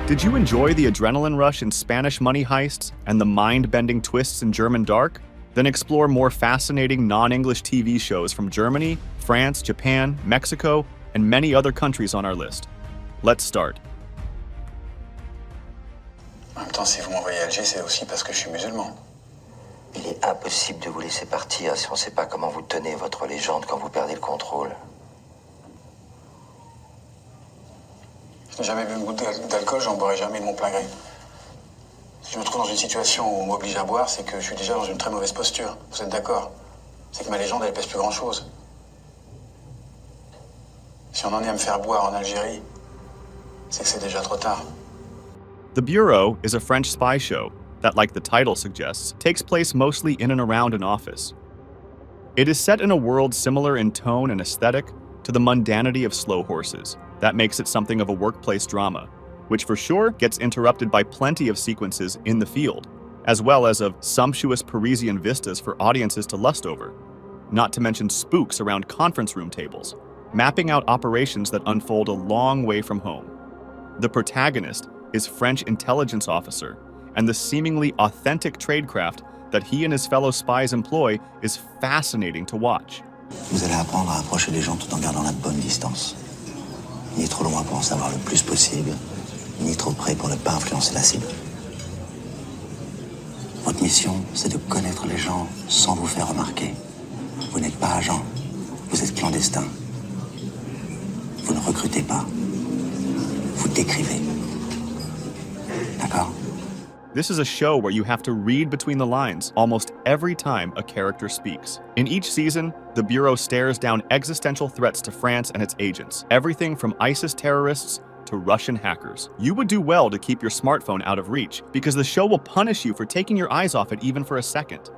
Did you enjoy the adrenaline rush in Spanish money heists and the mind-bending twists in German Dark? Then explore more fascinating non-English TV shows from Germany, France, Japan, Mexico, and many other countries on our list. Let's start. En même temps, si vous m'envoyez à Alger, c'est aussi parce que je suis musulman. Il est impossible de vous laisser partir si on ne sait pas comment vous tenez votre légende quand vous perdez le contrôle. Je n'ai jamais bu une goutte d'alcool, j'en boirai jamais de mon plein gré. Si je me trouve dans une situation où on m'oblige à boire, c'est que je suis déjà dans une très mauvaise posture. Vous êtes d'accord? C'est que ma légende, elle pèse plus grand-chose. Si on en est à me faire boire en Algérie, c'est que c'est déjà trop tard. The Bureau is a French spy show that, like the title suggests, takes place mostly in and around an office. It is set in a world similar in tone and aesthetic to the mundanity of Slow Horses. That makes it something of a workplace drama, which for sure gets interrupted by plenty of sequences in the field, as well as of sumptuous Parisian vistas for audiences to lust over, not to mention spooks around conference room tables, mapping out operations that unfold a long way from home. The protagonist is French intelligence officer, and the seemingly authentic tradecraft that he and his fellow spies employ is fascinating to watch. Vous allez apprendre à approcher les gens tout en gardant la bonne distance. Ni trop loin pour en savoir le plus possible, ni trop près pour ne pas influencer la cible. Votre mission, c'est de connaître les gens sans vous faire remarquer. Vous n'êtes pas agent, vous êtes clandestin. Vous ne recrutez pas, vous décrivez. D'accord? This is a show where you have to read between the lines almost every time a character speaks. In each season, the Bureau stares down existential threats to France and its agents, everything from ISIS terrorists to Russian hackers. You would do well to keep your smartphone out of reach, because the show will punish you for taking your eyes off it even for a second.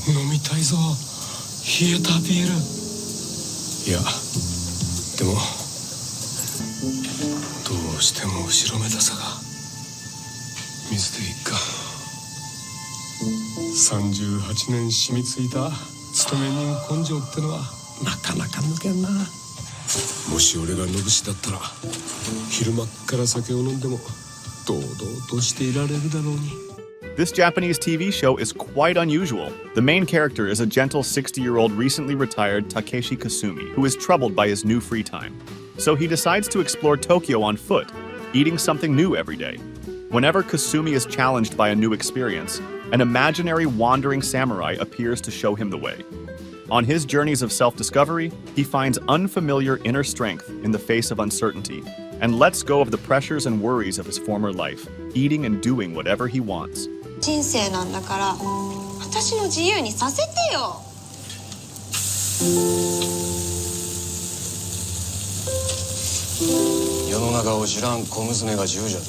飲みたいぞ、冷えたビール。いや、でもどうしても後ろめたさが。水でいっか。38年染みついた勤め人根性ってのはなかなか抜けんな。もし俺が野口だったら昼間っから酒を飲んでも堂々としていられるだろうに。This Japanese TV show is quite unusual. The main character is a gentle 60-year-old recently retired Takeshi Kasumi, who is troubled by his new free time. So he decides to explore Tokyo on foot, eating something new every day. Whenever Kasumi is challenged by a new experience, an imaginary wandering samurai appears to show him the way. On his journeys of self-discovery, he finds unfamiliar inner strength in the face of uncertainty, and lets go of the pressures and worries of his former life, eating and doing whatever he wants. 人生なんだから私の自由にさせてよ。世の中を知らん小娘が従者だ。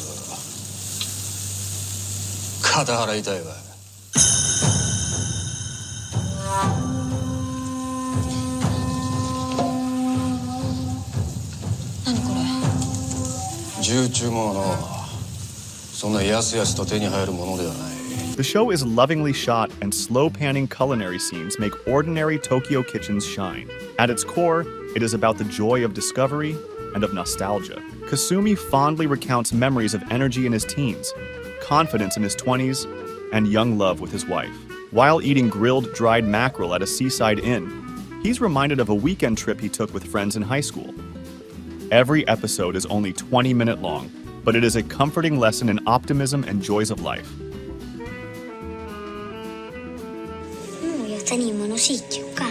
肩払いたいわ。何これ？銃中もの。そんなやすやすと手に入るものではない。The show is lovingly shot, and slow-panning culinary scenes make ordinary Tokyo kitchens shine. At its core, it is about the joy of discovery and of nostalgia. Kasumi fondly recounts memories of energy in his teens, confidence in his 20s, and young love with his wife. While eating grilled dried mackerel at a seaside inn, he's reminded of a weekend trip he took with friends in high school. Every episode is only 20 minutes long, but it is a comforting lesson in optimism and joys of life. Tenimo uno sitio qua.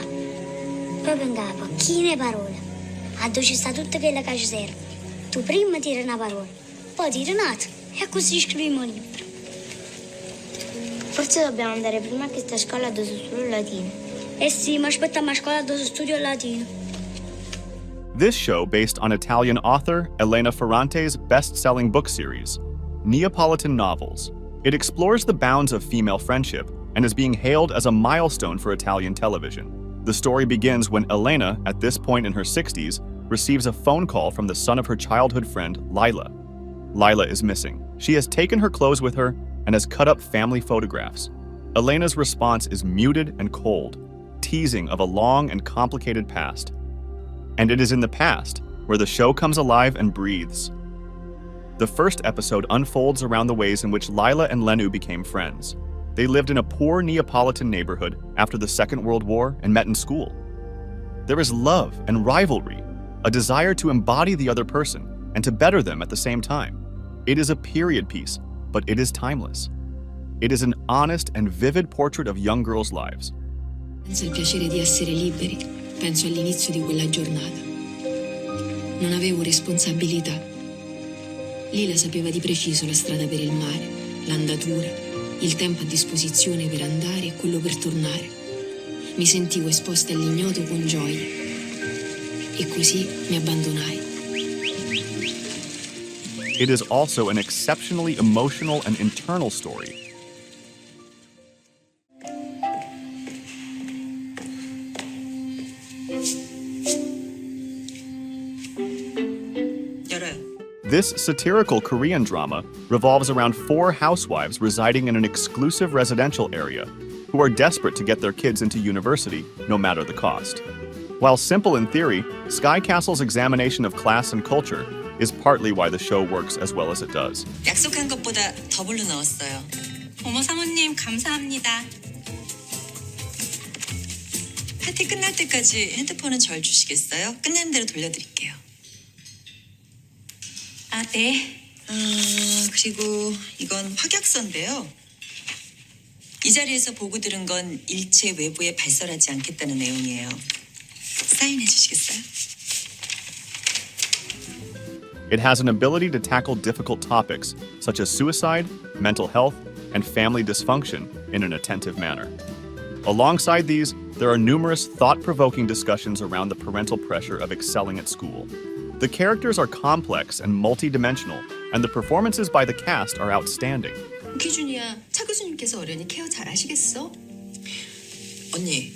Proprio andato, chi ne parole. Addo ci sta tutto quello che ci serve. Tu prima tiri una parola, poi tiri un'altra e così scriviamo un libro. Forse dobbiamo andare prima a questa scuola dove studio il latino. Eh sì, ma aspettiamo a scuola dove studio il latino. This show, based on Italian author Elena Ferrante's best-selling book series, Neapolitan Novels. It explores the bounds of female friendship and is being hailed as a milestone for Italian television. The story begins when Elena, at this point in her 60s, receives a phone call from the son of her childhood friend, Lila. Lila is missing. She has taken her clothes with her and has cut up family photographs. Elena's response is muted and cold, teasing of a long and complicated past. And it is in the past where the show comes alive and breathes. The first episode unfolds around the ways in which Lila and Lenu became friends. They lived in a poor Neapolitan neighborhood after the Second World War and met in school. There is love and rivalry, a desire to embody the other person and to better them at the same time. It is a period piece, but it is timeless. It is an honest and vivid portrait of young girls' lives. Penso al piacere di essere liberi, penso all'inizio di quella giornata. Non avevo responsabilità. Lila sapeva di preciso la strada per il mare, l'andatura, il tempo a disposizione per andare e quello per tornare. Mi sentivo esposta all'ignoto con gioia e così mi abbandonai. It is also an exceptionally emotional and internal story. This satirical Korean drama revolves around 4 housewives residing in an exclusive residential area who are desperate to get their kids into university, no matter the cost. While simple in theory, Sky Castle's examination of class and culture is partly why the show works as well as it does. 약속한 것보다 더 불러 넣었어요. 어머 사모님 감사합니다. 파티 끝날 때까지 핸드폰은 절 주시겠어요? 끝내는 대로 돌려드릴게요. 아, 네. 그리고 이건 확약서인데요. 이 자리에서 보고 들은 건 일체 외부에 발설하지 않겠다는 내용이에요. 사인해 주시겠어요? It has an ability to tackle difficult topics such as suicide, mental health, and family dysfunction in an attentive manner. Alongside these, there are numerous thought-provoking discussions around the parental pressure of excelling at school. The characters are complex and multi-dimensional, and the performances by the cast are outstanding. 기준이야, 차 교수님께서 어련히 케어 잘하시겠어? 언니,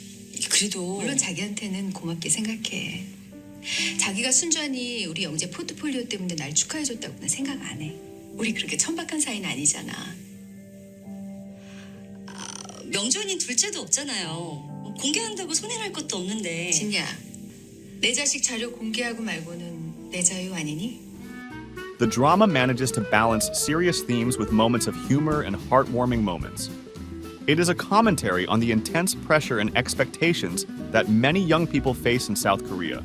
그래도 물론 자기한테는 고맙게 생각해. 자기가 순전히 우리 영재 포트폴리오 때문에 날 축하해줬다고는 생각 안 해. 우리 그렇게 천박한 사이는 아니잖아. 명주 언니 둘째도 없잖아요. 공개한다고 손해날 것도 없는데. 진야, 내 자식 자료 공개하고 말고는 내 자유 아니니? The drama manages to balance serious themes with moments of humor and heartwarming moments. It is a commentary on the intense pressure and expectations that many young people face in South Korea.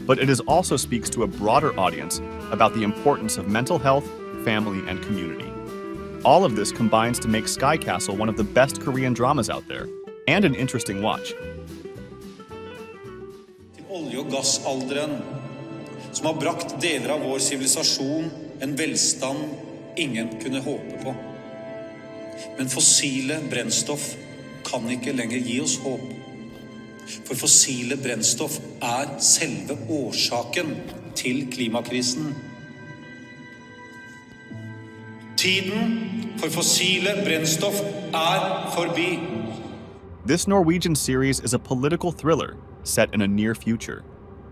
But it also speaks to a broader audience about the importance of mental health, family, and community. All of this combines to make Sky Castle one of the best Korean dramas out there, and an interesting watch. Olje- og gassalderen, som har brakt deler av vår sivilisasjon en velstand ingen kunne håpe på. Men fossile brennstoff kan ikke lenger gi oss håp. For fossile brennstoff selve årsaken til klimakrisen. Tiden for fossile brennstoff forbi. This Norwegian series is a political thriller set in a near future.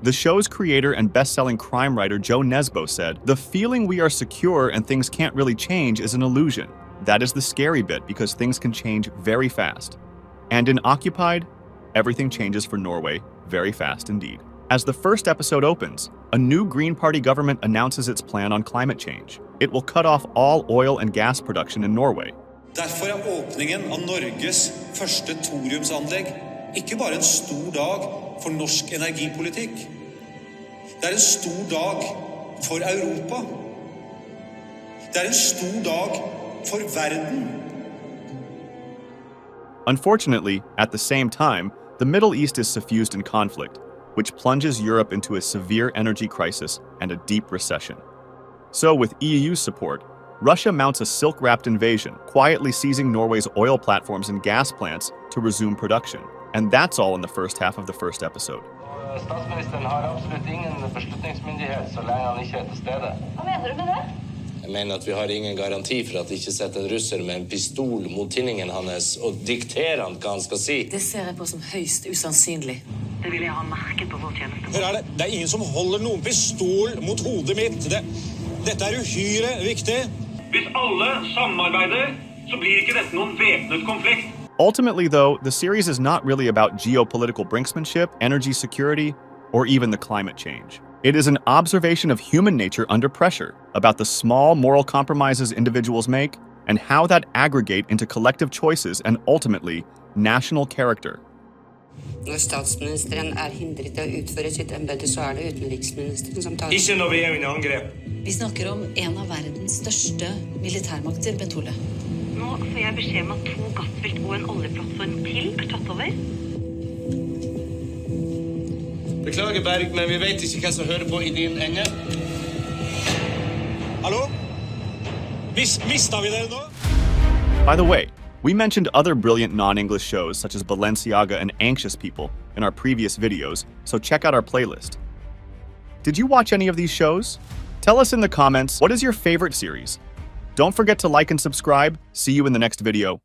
The show's creator and best-selling crime writer Joe Nesbo said, "The feeling we are secure and things can't really change is an illusion. That is the scary bit because things can change very fast. And in Occupied, everything changes for Norway very fast indeed." As the first episode opens, a new Green Party government announces its plan on climate change. It will cut off all oil and gas production in Norway. Derfor åpningen av Norges første thoriumsanlegg ikke bare en stor dag for norsk energipolitikk. Det en stor dag for Europa. Det en stor dag for verden. Unfortunately, at the same time, the Middle East is suffused in conflict, which plunges Europe into a severe energy crisis and a deep recession. So, with EU's support, Russia mounts a silk-wrapped invasion, quietly seizing Norway's oil platforms and gas plants to resume production. And that's all in the first half of the first episode. Statsministeren har absolutt ingen beslutningsmyndighet så lenge han ikke til stede. Hva mener du med det? Jeg mener at vi har ingen garanti for at ikke sitter en russer med en pistol mot tinningen hans og dikterer han hva han skal si. Det ser jeg på som høyst usannsynlig. Det vil jeg ha merket på vår tjeneste. Hør det ingen som holder noen pistol mot hodet mitt. Dette uhyre viktig. Hvis alle samarbeider, så blir ikke dette noen væpnet konflikt. Ultimately, though, the series is not really about geopolitical brinksmanship, energy security, or even the climate change. It is an observation of human nature under pressure, about the small moral compromises individuals make, and how that aggregate into collective choices and ultimately national character. Når statsministeren hindret i å utføre sitt embete, så det utenriksministeren som tar. Ikke når vi under angrep. Vi snakker om en av verdens største militærmakter, Bentole. Nå får jeg beskjed om at 2 gassfelt og en oljeplattform til tatt over. Beklager, Berg, men vi vet ikke hva som hører på i din ende. Hallo? Mistet vi dere nå? By the way, we mentioned other brilliant non-English shows such as Balenciaga and Anxious People in our previous videos, so check out our playlist. Did you watch any of these shows? Tell us in the comments, what is your favorite series? Don't forget to like and subscribe. See you in the next video.